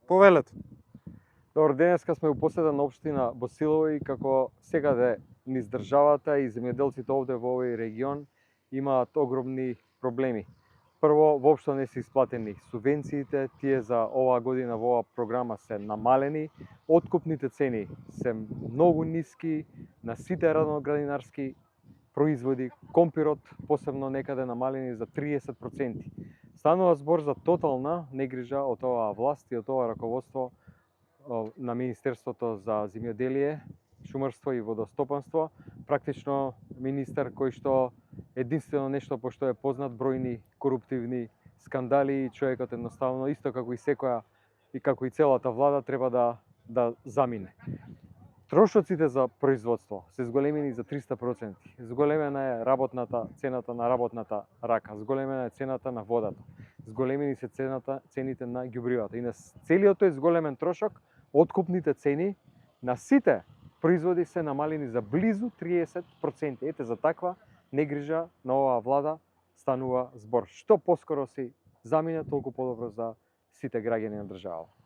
Повелете. Добро, денеска сме у посета на општина Босилово и како секаде низ државата и земјоделците овде во овој регион имаат огромни проблеми. Прво, воопшто не се исплатени субвенциите, тие за оваа година во оваа програма се намалени, откупните цени се многу ниски на сите радноградинарски производи, компирот посебно некаде намалени за 30%. Станува збор за тотална негрижа од оваа власт и од ова раководство на Министерството за земјоделие, шумарство и водостопанство. Практично министер кој што единствено нешто по што е познат бројни коруптивни скандали и човекот едноставно исто како и секоја и како и целата влада треба да замине. Трошоците за производство се зголемени за 300%. Зголемена е цената на работната рака, зголемена е цената на водата, зголемени се цените на ѓубривата. И на целиот тој зголемен трошок, откупните цени на сите производи се намалени за близу 30%. Ете, за таква негрижа на оваа влада станува збор. Што поскоро се замине, толку подобро за сите граѓани на државата.